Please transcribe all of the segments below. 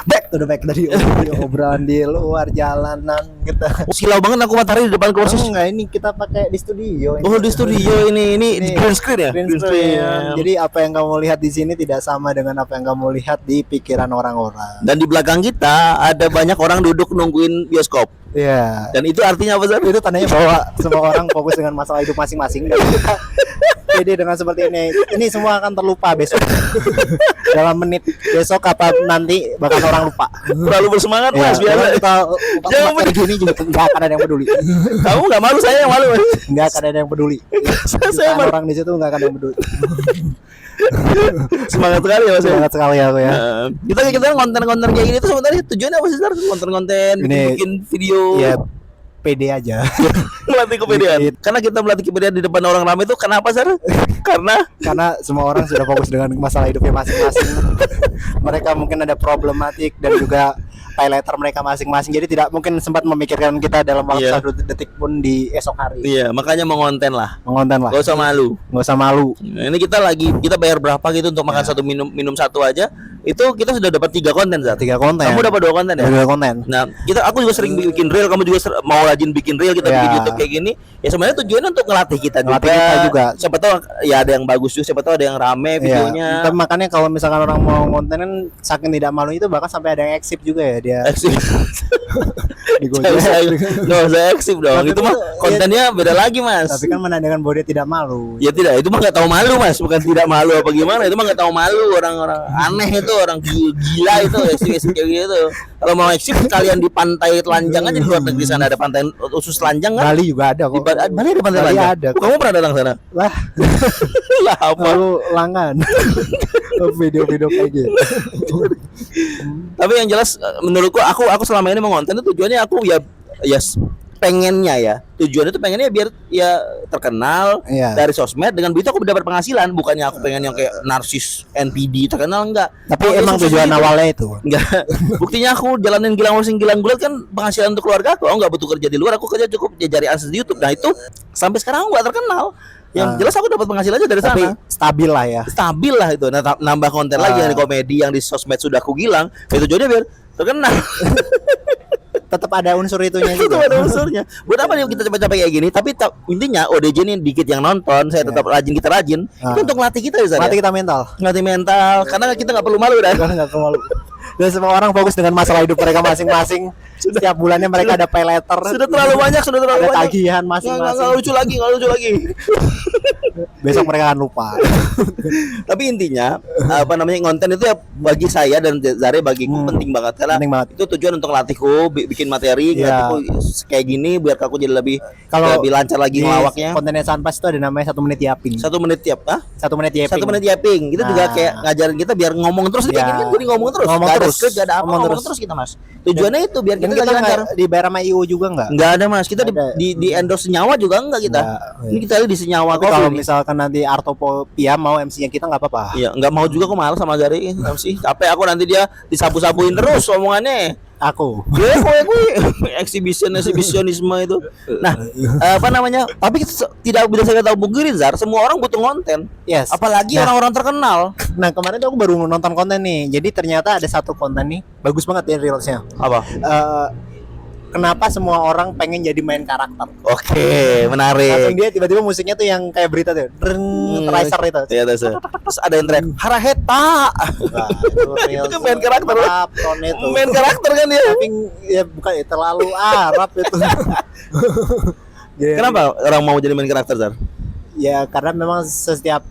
back to the back dari obrolan di luar jalanan kita. Silau banget aku matahari di depan kursi. Enggak, ini kita pakai di studio. Oh, di studio ini green screen ya? Green screen. Jadi apa yang kamu lihat di sini tidak sama dengan apa yang kamu lihat di pikiran orang-orang. Dan di belakang kita ada banyak orang duduk nungguin bioskop. Iya. Dan itu artinya apa, Zar? Itu tandanya bahwa semua orang fokus dengan masalah hidup masing-masing. Dan kita pede dengan seperti ini. Ini semua akan terlupa besok. Dalam menit besok apa nanti bakal orang lupa. Terlalu bersemangat, Mas. Biasa kita jangan kayak gini juga nggak akan ada yang peduli. Kamu nggak malu, saya yang malu, Mas. Nggak akan ada yang peduli. Saya malu. Orang di situ nggak akan ada yang peduli. Semangat sekali ya, Mas. Semangat sekali aku ya. Kita konten-konten kayak gini tuh sebenarnya tujuannya apa sih, Zar? Konten-konten bikin video. Ya pede aja. Melatih kepedean. Karena kita melatih kepedean di depan orang ramai itu kenapa, Zar? Karena semua orang sudah fokus dengan masalah hidupnya masing-masing. Mereka mungkin ada problematik dan juga pay letter mereka masing-masing. Jadi tidak mungkin sempat memikirkan kita dalam waktu 1 detik pun di esok hari. Iya, makanya mengonten lah. Gak usah malu. Nah, ini kita bayar berapa gitu untuk makan satu minum satu aja. Itu kita sudah dapat 3 konten, Zar. 3 konten. Kamu dapat 2 konten ya? 2 konten. Nah, aku juga sering bikin reel, kamu juga mau rajin bikin reel, kita bikin YouTube kayak gini. Ya sebenarnya tujuannya untuk ngelatih kita juga. Siapa tahu ya ada yang bagus juga, siapa tahu ada yang rame videonya. Tapi makanya kalau misalkan orang mau konten kan saking tidak malu itu bahkan sampai ada yang eksip juga ya dia. Eksip. Saya eksip dong. Itu mah kontennya beda lagi, Mas. Tapi kan menandakan bahwa dia tidak malu. Ya tidak, itu mah nggak tahu malu, Mas. Bukan tidak malu apa gimana, itu mah nggak tahu malu. Orang-orang aneh itu, orang gila itu eksip kayak gitu. Kalau mau eksip kalian di pantai telanjang aja, di luar negeri sana ada pantai khusus telanjang kan? Bali juga ada kok. Bali ada pantai telanjang. Ada. Kamu pernah datang sana? Lah. Lah apa? Lalu langan. Video-video kayak gitu. Tapi yang jelas menurutku aku selama ini mengonten itu tujuannya aku ya pengennya ya. Tujuannya itu pengennya biar ya terkenal dari sosmed, dengan begitu aku dapat penghasilan. Bukannya aku pengen yang kayak narsis NPD terkenal, enggak. Tapi emang tujuan awalnya itu. Enggak. Buktinya aku jalanin gilang gulat kan penghasilan untuk keluarga aku. Aku enggak butuh kerja di luar, aku kerja cukup cari AdSense di YouTube. Nah, itu sampai sekarang aku enggak terkenal. Yang jelas aku dapat penghasilan aja dari sana. Tapi stabil lah ya. Stabil lah itu. Nah, nambah konten lagi yang di komedi, yang di sosmed sudah aku gilang. Itu tujuannya biar terkenal. Tetap ada unsur itunya gitu. Tetap ada unsurnya. Buat apa nih kita capek-capek kayak gini? Tapi intinya ODJ ini dikit yang nonton, saya tetap kita rajin. Itu untuk latih kita ya, latih kita mental. Latih mental. Karena kita nggak perlu malu dah. Nggak perlu malu. Dan semua orang fokus dengan masalah hidup mereka masing-masing. Setiap bulannya mereka ada pay letter. Sudah terlalu banyak. Ada tagihan masing-masing. Nggak lucu lagi. Besok mereka akan lupa. Tapi intinya konten itu ya bagi saya dan Zare bagiku penting banget, karena itu tujuan untuk latihku bikin materi kayak gini biar aku jadi lebih lancar lagi ngelawaknya. Kontennya Sanpas itu ada namanya 1 menit yapping. 1 menit tiap 1 menit yapping. 1 menit yapping. Itu juga kayak ngajarin kita biar ngomong terus kayak gini kan, gue ngomong terus. Gak ada apa ngomong terus kita, Mas. Tujuannya itu biar kita lancar. Dibayar sama IU juga enggak? Enggak ada, Mas. Kita di endorse senyawa juga enggak kita. Ini kita di senyawa kok. Kalau misalkan nanti Artopia mau MC-nya kita enggak apa-apa. Iya, enggak mau juga, aku malas sama Zare MC. Capek aku nanti dia disapu-sapuin terus omongannya. Aku. Ya, gue eksibisionisme itu. Nah, tapi tidak bisa saya tahu mungkin, Zar, semua orang butuh konten. Yes. Apalagi orang-orang terkenal. Nah, kemarin tuh aku baru nonton konten nih. Jadi ternyata ada satu konten nih, bagus banget ya reelsnya. Apa? Kenapa semua orang pengen jadi main karakter? Oke, menarik. Langsung dia tiba-tiba musiknya tuh yang kayak berita tuh, tracer itu. Iya, terus ada yang teriak Haraheta. Itu kan main karakter. Main karakter kan dia. Tapi ya bukan terlalu Arab itu. Kenapa orang mau jadi main karakter, Zar? Ya karena memang setiap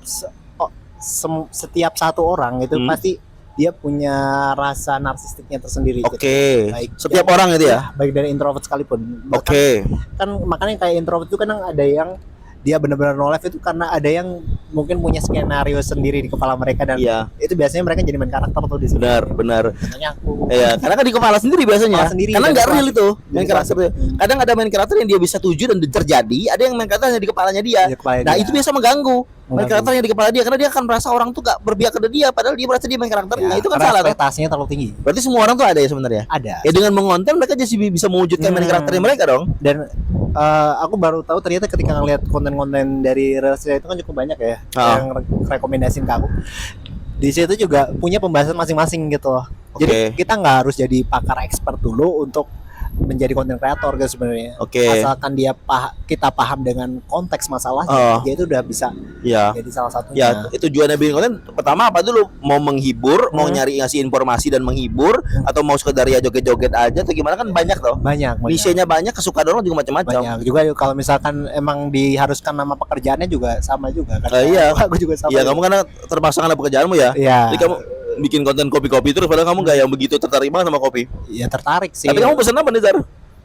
satu orang itu pasti dia punya rasa narsistiknya tersendiri. Oke. Setiap orang itu ya? Baik dari introvert sekalipun. Oke. Kan makanya kayak introvert itu kan ada yang dia benar-benar no life itu karena ada yang mungkin punya skenario sendiri di kepala mereka, dan itu biasanya mereka jadi main karakter tuh di sini. Benar. Makanya aku. Iya, karena kan di kepala sendiri biasanya. Karena nggak real itu main karakter. Kadang ada main karakter yang dia bisa tuju dan terjadi, ada yang main karakter yang di kepalanya dia. Nah, itu biasa mengganggu. Main karakternya di kepala dia, karena dia akan merasa orang tuh gak berpihak ke dia, padahal dia merasa dia main karakter. Nah, itu kan salah. Ekspektasinya terlalu tinggi. Berarti semua orang tuh ada ya sebenarnya? Ada. Ya dengan mengonten mereka jadi bisa mewujudkan main karakternya mereka dong. Dan aku baru tahu ternyata ketika ngeliat konten-konten dari Reels itu kan cukup banyak ya yang rekomendasiin ke aku. di situ juga punya pembahasan masing-masing gitu loh. Jadi kita nggak harus jadi pakar expert dulu untuk menjadi konten kreator guys sebenarnya. Asalkan kita paham dengan konteks masalahnya, dia itu udah bisa jadi salah satunya. Ya, itu tujuannya bikin konten pertama apa dulu? Mau menghibur, mau nyari ngasih informasi dan menghibur, atau mau sekedar ya joget-joget aja atau gimana, kan banyak loh. Banyak. Nisenya banyak, kesukaan orang juga macam-macam. Banyak juga kalau misalkan emang diharuskan nama pekerjaannya juga sama juga kan. Iya, aku juga sama. Iya, kamu karena terpaksa karena pekerjaanmu ya. Iya. Jadi kamu bikin konten kopi-kopi terus, padahal kamu nggak yang begitu tertarik banget sama kopi. Iya, tertarik sih. Tapi kamu pesan apa nih, Zar?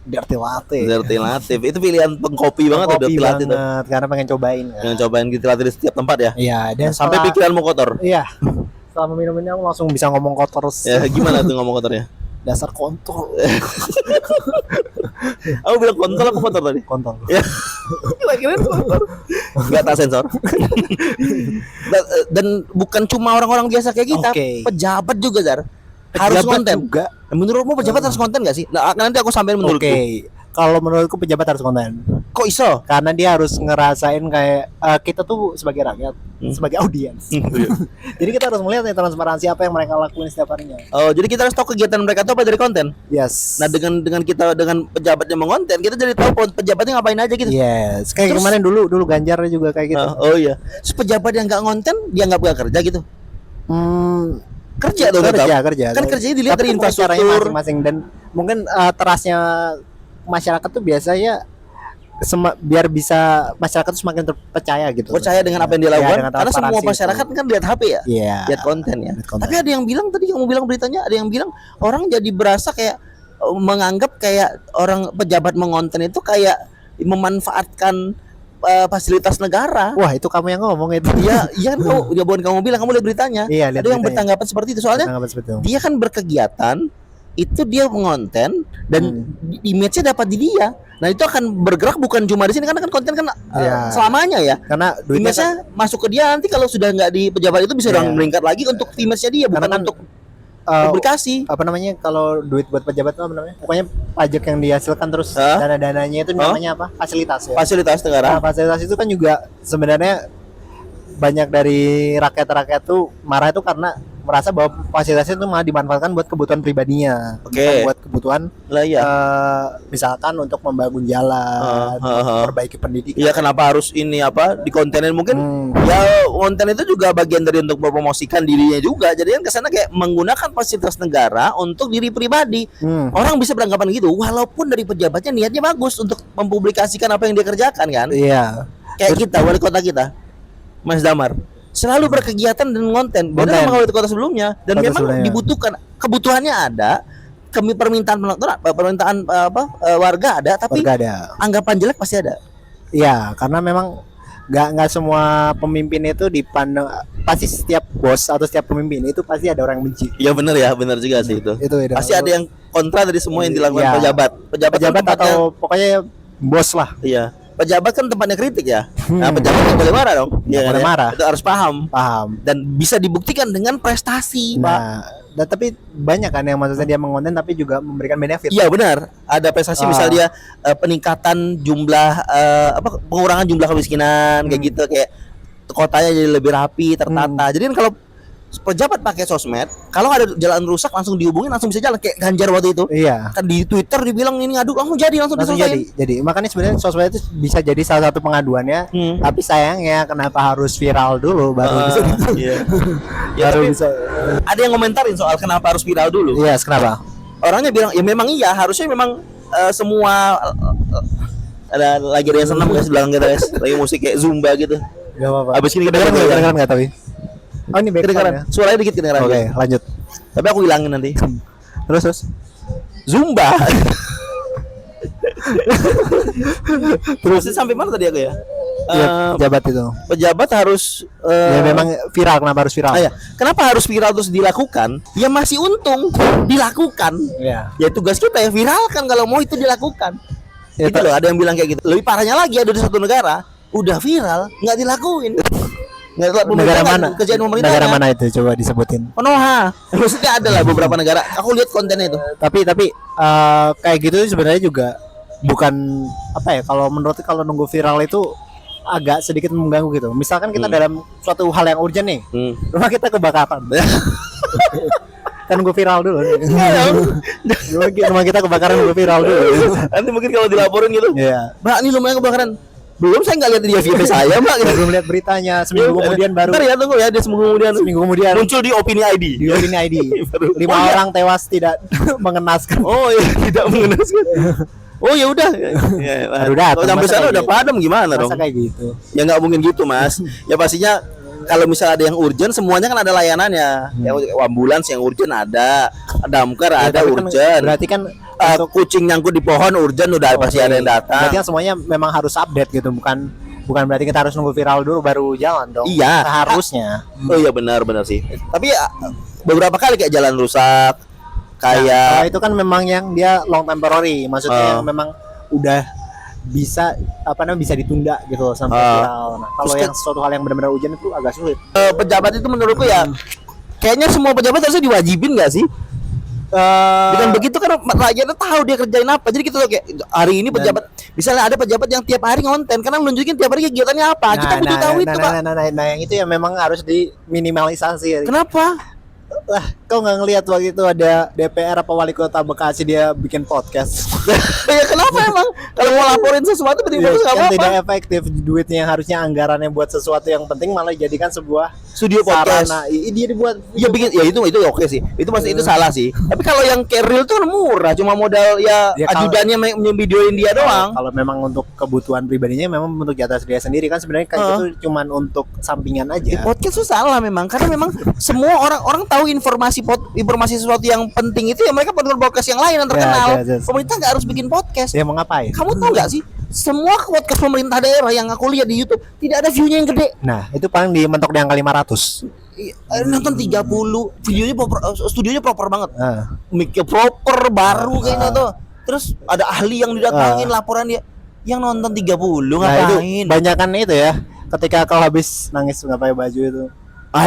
Dirty latte. Dirty latte. Itu pilihan pengkopi banget tuh, dirty latte tuh. Karena pengen cobain kan. Pengen cobain dirty latte di setiap tempat ya. Iya, dan sampai pikiranmu kotor. Iya. Selama minum ini aku langsung bisa ngomong kotor. Ya, gimana tuh ngomong kotornya? Dasar kontol. Aku bilang kontol apa kotor tadi? Kontol. Ya. Kira-kira kotor. Enggak tak sensor. Dan bukan cuma orang-orang biasa kayak kita, pejabat juga, Zar. Harus konten juga. Menurutmu pejabat harus konten gak sih? Nah, nanti aku sampein menurutku. Kalau menurutku pejabat harus konten. Kok iso? Karena dia harus ngerasain kayak kita tuh sebagai rakyat, sebagai audiens. Jadi kita harus melihat nih transparansi apa yang mereka lakuin setiap harinya. Oh, jadi kita harus tahu kegiatan mereka tuh apa dari konten. Yes. Nah, dengan pejabatnya mengonten, kita jadi tahu pejabatnya ngapain aja gitu. Yes. Kayak kemarin dulu Ganjar juga kayak gitu. Oh iya. Terus pejabat yang nggak ngonten, dia nggak kerja gitu. Kerja dong, kerja. Kan kerjanya dilihat dari infrastruktur masing-masing, dan mungkin terasnya masyarakat tuh biasanya biar bisa masyarakat tuh semakin terpercaya gitu. Percaya dengan apa yang dia lakukan, karena semua masyarakat kan lihat HP ya. Lihat konten ya. Tapi ada yang bilang tadi, kamu bilang beritanya, ada yang bilang orang jadi berasa kayak menganggap kayak orang pejabat mengonten itu kayak memanfaatkan fasilitas negara. Wah, itu kamu yang ngomong itu. Iya kan, bukan kamu bilang, kamu lihat beritanya. Ada yang bertanggapan seperti itu, soalnya dia kan berkegiatan, itu dia mengonten dan image-nya dapat di dia. Nah, itu akan bergerak bukan cuma di sini, karena kan konten kan selamanya ya. Karena image-nya masuk ke dia, nanti kalau sudah nggak di pejabat itu bisa meningkat lagi untuk image-nya dia, bukan untuk publikasi. Apa namanya, kalau duit buat pejabat itu apa namanya? Pokoknya pajak yang dihasilkan terus dana-dananya itu namanya apa? Fasilitas ya. Fasilitas negara. Nah, fasilitas itu kan juga sebenarnya banyak dari rakyat tuh marah itu karena merasa bahwa fasilitasnya itu malah dimanfaatkan buat kebutuhan pribadinya, bukan buat kebutuhan misalkan untuk membangun jalan, perbaiki pendidikan. Iya, kenapa harus ini di kontenin mungkin ya konten itu juga bagian dari untuk mempromosikan dirinya juga. Jadi kan kesana kayak menggunakan fasilitas negara untuk diri pribadi. Orang bisa beranggapan gitu, walaupun dari pejabatnya niatnya bagus untuk mempublikasikan apa yang dia kerjakan kan. Iya. Kayak kita, wali kota kita, Mas Damar, selalu berkegiatan dan konten beda sama wali kota sebelumnya, dan memang dibutuhkan, kebutuhannya ada, permintaan warga ada, tapi anggapan jelek pasti ada. Iya, karena memang nggak semua pemimpin itu dipandang, pasti setiap bos atau setiap pemimpin itu pasti ada orang yang benci. Iya, benar juga sih itu. Pasti ada yang kontra dari semua yang dilakukan pejabat atau pokoknya bos lah. Iya. Pejabat kan tempatnya kritik ya. Nah, pejabat nggak boleh marah dong. Boleh marah. Itu harus paham. Dan bisa dibuktikan dengan prestasi, Pak. Dan tapi banyak kan yang maksudnya dia mengonten tapi juga memberikan benefit. Iya, benar. Ada prestasi, misal dia peningkatan jumlah pengurangan jumlah kemiskinan kayak gitu, kayak kotanya jadi lebih rapi, tertata. Jadi kan kalau pejabat pakai sosmed, kalau ada jalan rusak langsung dihubungin, langsung bisa jalan, kayak Ganjar waktu itu. Iya. Kan di Twitter dibilang ini ngadu, langsung diselesaikan. Jadi makanya sebenarnya sosmed itu bisa jadi salah satu pengaduannya. Tapi sayangnya kenapa harus viral dulu baru bisa gitu. Iya. Baru bisa. Ada yang komentarin soal kenapa harus viral dulu. Iya, kenapa? Orangnya bilang ya memang iya, harusnya memang semua ada lagi yang senam guys belakang kita guys, lagi musik kayak zumba gitu. Gak apa-apa. Abis ini kita kedengeran nggak tapi? Oh, ini kedengeran ya? Suaranya dikit kedengeran. Oke, lanjut. Tapi aku hilangin nanti. Terus Zumba. Terus sampai mana tadi aku ya? Pejabat itu. Pejabat harus ya memang viral, kenapa harus viral? Kenapa harus viral terus dilakukan? Ya masih untung dilakukan. Iya. Ya tugas kita ya viralkan kalau mau itu dilakukan. Itu loh, ada yang bilang kayak gitu. Lebih parahnya lagi, ada di satu negara udah viral nggak dilakuin. Negara mana? Negara mana itu, coba disebutin. Konoha. Maksudnya ada lah beberapa negara. Aku lihat kontennya itu. Tapi kayak gitu sebenarnya juga bukan apa ya, kalau menurut, kalau nunggu viral itu agak sedikit mengganggu gitu. Misalkan kita dalam suatu hal yang urgent nih, rumah kita kebakaran. Kan gue viral dulu. Rumah kita kebakaran, gue viral dulu. Nanti mungkin kalau dilaporin gitu. Iya. Mbak, ini rumahnya kebakaran. Belum, saya nggak lihat di FYP saya, Mbak. Belum lihat beritanya. Seminggu kemudian baru. Ntar ya, tunggu ya, dia seminggu kemudian muncul di Opini ID. Di Opini ID. 5 orang tewas tidak mengenaskan. Oh iya, tidak mengenaskan. Oh ya udah. Kalau sampai sana udah padam gimana dong? Masa kayak gitu. Ya nggak mungkin gitu, Mas. Ya pastinya kalau misalnya ada yang urgent, semuanya kan ada layanannya. Yang ambulans yang urgent ada, damkar ada urgent. Berarti kan kucing nyangkut di pohon urgent udah pasti ada yang datang. Berarti kan semuanya memang harus update gitu, bukan berarti kita harus nunggu viral dulu baru jalan dong. Iya, harusnya. Oh iya benar sih. Tapi beberapa kali kayak jalan rusak, kayak itu kan memang yang dia long temporary, maksudnya memang udah bisa bisa ditunda gitu sampai viral. Nah, kalau yang suatu hal yang benar-benar urgent itu agak sulit. Pejabat itu menurutku ya kayaknya semua pejabat harusnya diwajibin nggak sih? Dengan begitu kan rakyatnya tahu dia kerjain apa. Jadi gitu loh, kayak hari ini pejabat misalnya ada pejabat yang tiap hari ngonten karena nunjukin tiap hari kegiatannya apa. Kita butuh tahu itu, Pak. Nah, yang itu ya memang harus diminimalisasi. Kenapa? Lah, kau nggak ngelihat waktu itu ada DPR apa wali kota Bekasi dia bikin podcast? Ya kenapa emang? Kalau mau laporin sesuatu penting ya, nggak kan apa-apa. Tidak efektif, duitnya yang harusnya anggarannya buat sesuatu yang penting malah jadikan sebuah studio podcast. Nah, dia dibuat ya bikin ya itu oke sih. Itu pasti itu salah sih. Tapi kalau yang kayak real tuh murah, cuma modal ya ajudannya videoin dia doang. Kalau memang untuk kebutuhan pribadinya memang untuk jatah dia sendiri kan sebenarnya kayak itu cuman untuk sampingan aja. Ya, podcast tuh salah memang karena memang semua orang tahu informasi sesuatu yang penting itu ya mereka perlu podcast yang lain yang terkenal. Pemerintah nggak harus bikin podcast. Ya mau ngapain? Kamu tahu nggak sih? Semua podcast pemerintah daerah yang aku lihat di YouTube tidak ada view-nya yang gede. Nah, itu paling mentok di angka 500. Nonton 30, videonya studionya proper banget. Mic-nya proper baru kayaknya tuh. Terus ada ahli yang didatangin laporan dia. Yang nonton 30 ngapain? Banyakan itu ya. Ketika kau habis nangis nggak pakai baju itu.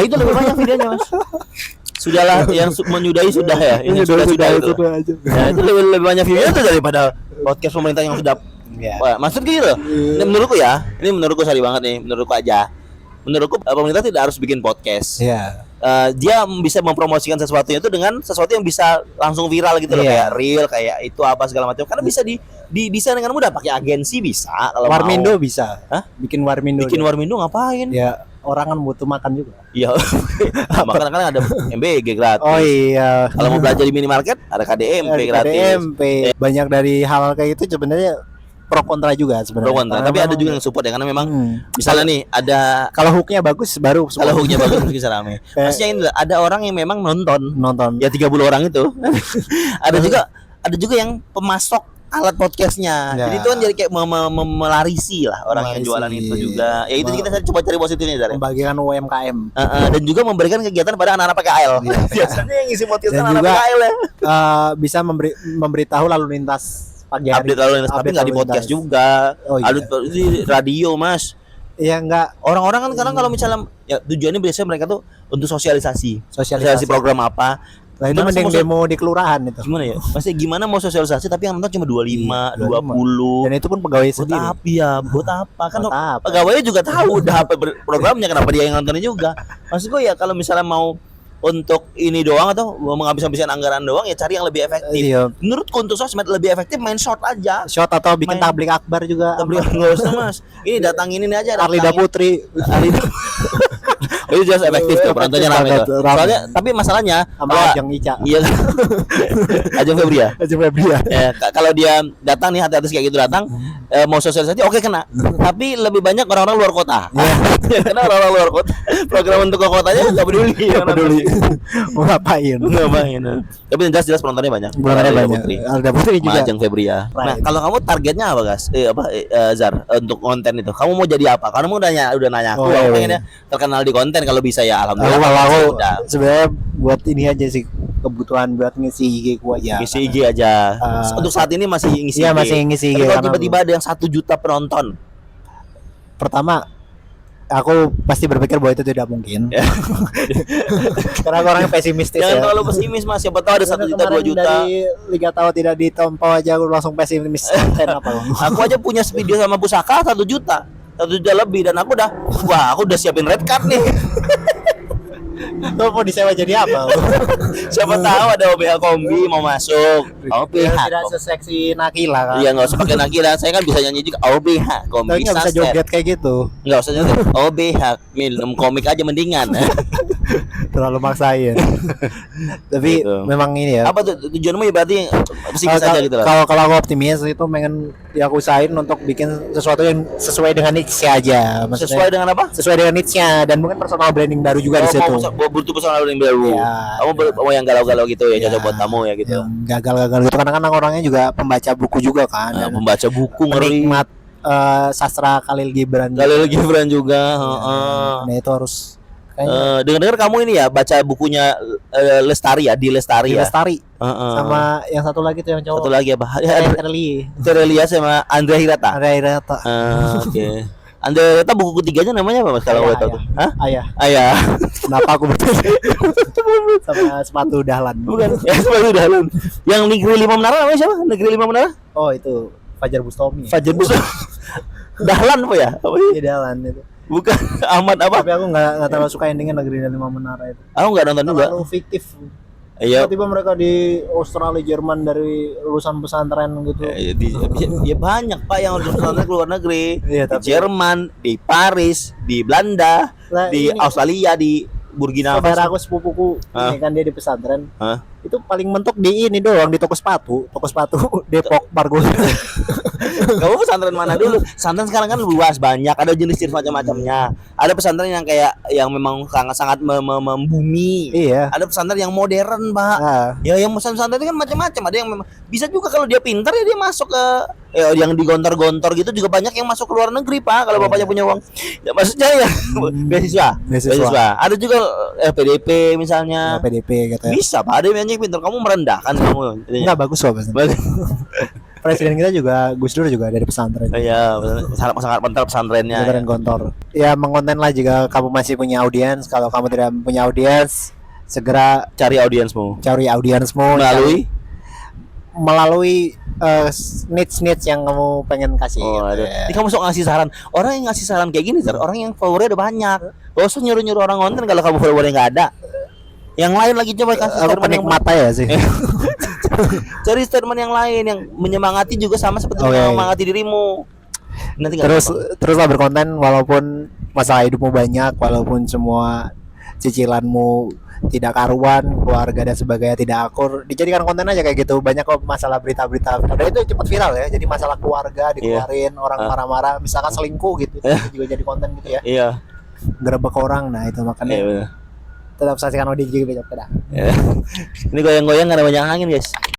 Itu lebih banyak videonya, Mas. Sudahlah yang menyudahi sudah ya. Ini sudah itu. Ya, itu lebih banyak view-nya itu daripada podcast pemerintah yang sudah. Wah, maksud gitu loh. Ini menurutku sorry banget nih, menurutku aja. Menurutku pemerintah tidak harus bikin podcast. Iya. Dia bisa mempromosikan sesuatunya itu dengan sesuatu yang bisa langsung viral gitu loh, kayak real, kayak itu apa segala macam. Karena bisa bisa dengan mudah pakai agensi bisa kalau Warmindo mau. Bisa. Hah? Bikin Warmindo. Warmindo ngapain? Ya, orang kan butuh makan juga. Iya. Makan kan ada MBG gratis. Oh iya. Kalau mau belanja di minimarket ada KDMP gratis. KDMP. Banyak dari hal kayak itu sebenarnya pro kontra juga sebenarnya. Pro kontra, tapi ada juga yang support ya karena memang misalnya nih ada kalau hooknya bagus baru kalau hooknya bagus bisa rame. Maksudnya ini ada orang yang memang nonton. Ya 30 orang itu. ada juga yang pemasok alat podcastnya. Jadi itu kan jadi kayak melarisi lah orang yang jualan itu juga. Ya itu kita coba cari positifnya dari membagikan UMKM. Dan juga memberikan kegiatan pada anak-anak PKL. Biasanya yang ngisi podcast anak PKL ya. Bisa memberitahu lalu lintas pagi hari. Update lalu lintas, tapi nggak di podcast juga. Di radio, Mas. Iya enggak. Orang-orang kan kadang kalau misalnya ya tujuannya biasanya mereka tuh untuk sosialisasi program apa. Nah, itu mending demo di kelurahan itu. Gimana ya? Maksudnya gimana mau sosialisasi tapi yang nonton cuma 25, 20. Dan itu pun pegawai sendiri. Buat apa? Kan pegawainya juga tahu udah apa programnya, kenapa dia yang nontonnya juga. Maksud gue ya kalau misalnya mau untuk ini doang atau menghabis-habisan anggaran doang ya cari yang lebih efektif. Menurutku untuk sosmed lebih efektif main short aja. Short atau bikin tablik akbar juga. Tablik enggak usah, Mas. Ini datangin ini aja. Arlida Putri. Itu jelas efektif tuh penontonnya ramai tuh. Soalnya tapi masalahnya sama Ajeng Ica. Iya. Ajeng Febria. Ya, kalau dia datang nih hati-hati kayak gitu datang mau sosialisasi oke kena. Tapi lebih banyak orang-orang luar kota. Karena orang-orang luar kota program untuk ke kotanya enggak peduli. Mau ngapain? Tapi yang jelas penontonnya banyak. Arlida Putri juga. Ajeng Febria. Nah, kalau kamu targetnya apa, Gas? Zar untuk konten itu. Kamu mau jadi apa? Kamu udah nanya aku pengennya terkenal di konten kalau bisa ya alhamdulillah. Aku sebenarnya buat ini aja sih kebutuhan buat ngisi IG gua aja. Ngisi IG aja. Untuk saat ini masih ngisi IG. Iya, masih ngisi IG. Kalau tiba-tiba ada yang 1 juta penonton. Pertama, aku pasti berpikir bahwa itu tidak mungkin. Karena aku orangnya pesimistis. Jangan terlalu pesimis, Mas. Siapa tahu ada 1 juta 2 juta. Dari Liga Tawa tidak ditompau aja aku langsung pesimis. Aku aja punya video sama pusaka 1 juta. 1 juta lebih dan aku udah siapin red card nih. Lo mau disewa jadi apa? Siapa tahu ada OBH kombi mau masuk. OBH tidak seseksi Nakila kan. Iya, nggak usah pakai Nakila, saya kan bisa nyanyi juga OBH kombi. Nggak bisa joget kayak gitu. Nggak usah joget. OBH minum komik aja mendingan. Terlalu maksain. Tapi gitu. Memang ini ya. Apa tujuanmu ya berarti psikis aja gitu lah. Kalau aku optimis itu pengen ya aku usahain untuk bikin sesuatu yang sesuai dengan niche aja. Maksudnya, sesuai dengan apa? Sesuai dengan niche-nya dan mungkin personal branding baru juga di situ. Butuh personal branding baru. Ya, kamu yang galau-galau gitu ya, cocok buat kamu ya gitu. Gagal-gagal gitu karena kan orangnya juga pembaca buku juga kan. Pembaca buku penikmat sastra Khalil Gibran. Khalil Gibran juga. Nah itu harus dengar-dengar kamu ini ya baca bukunya Lestari ya, di Lestari ya. Lestari. Sama yang satu lagi tuh yang cowok. Satu lagi apa? Terelia sama Andrea Hirata. Oke. Andrea Hirata buku ketiganya namanya apa Mas kalau boleh tahu? Hah? Ayah. Kenapa aku betul? Sama sepatu dahlan. Bukan. Ya, sepatu dahlan. Yang Negeri 5 Menara namanya siapa? Negeri 5 Menara? Oh, itu Fajar Bustomi. Fajar Bustomi. Dahlan apa ya? Apa sih? Iya, Dahlan itu. Bukan Ahmad apa? Tapi aku nggak terlalu suka endingnya Negeri 5 Menara itu. Aku nggak nonton juga. Terlalu fiktif. Iya. Tiba-tiba mereka di Australia, Jerman dari lulusan pesantren gitu. Ya banyak Pak yang lulusan pesantren ke luar negeri. Iya, di Jerman, di Paris, di Belanda, di Australia, di Burkina Faso. Saudara aku sepupuku, ini kan dia di pesantren. Itu paling mentok di ini doang, di toko sepatu Depok Bargo. Kamu pesantren mana dulu? Pesantren sekarang kan luas, banyak, ada jenis-jenis macam-macamnya. Ada pesantren yang kayak yang memang sangat membumi. Iya. Ada pesantren yang modern, Pak. Ya yang pesantren itu kan macam-macam. Ada yang memang bisa juga kalau dia pintar ya dia masuk ke yang digontor-gontor gitu juga banyak yang masuk ke luar negeri, Pak. Kalau bapaknya punya uang. Ya maksudnya ya beasiswa. Ada juga PDP misalnya. PDP gitu ya. Bisa, Pak. Ada yang pintar, kamu merendahkan kamu. Enggak bagus kok, Mas. Presiden kita juga Gus Dur juga dari pesantren. Iya, sangat pental pesantrennya. Pesantren Gontor. Ya mengonten lah jika kamu masih punya audiens. Kalau kamu tidak punya audiens, segera cari audiensmu melalui niche yang kamu pengen kasih. Gitu. Ini kamu sok ngasih saran. Orang yang ngasih saran kayak gini, orang yang followernya udah banyak. Gak usah nyuruh orang konten kalau kamu followernya nggak ada. Yang lain lagi coba kasih. Aku penikmat ya sih. Cari statement yang lain yang menyemangati juga sama seperti menyemangati dirimu. Nanti teruslah berkonten walaupun masalah hidupmu banyak, walaupun semua cicilanmu tidak karuan, keluarga dan sebagainya tidak akur, dijadikan konten aja kayak gitu. Banyak kok masalah berita-berita. Ada itu cepat viral ya. Jadi masalah keluarga dikeluarin, orang marah-marah, misalkan selingkuh gitu, juga jadi konten gitu ya. Iya. Gerebek orang, nah itu makanya. Tetap saksikan audio juga besok. Ini goyang-goyang karena banyak angin, guys.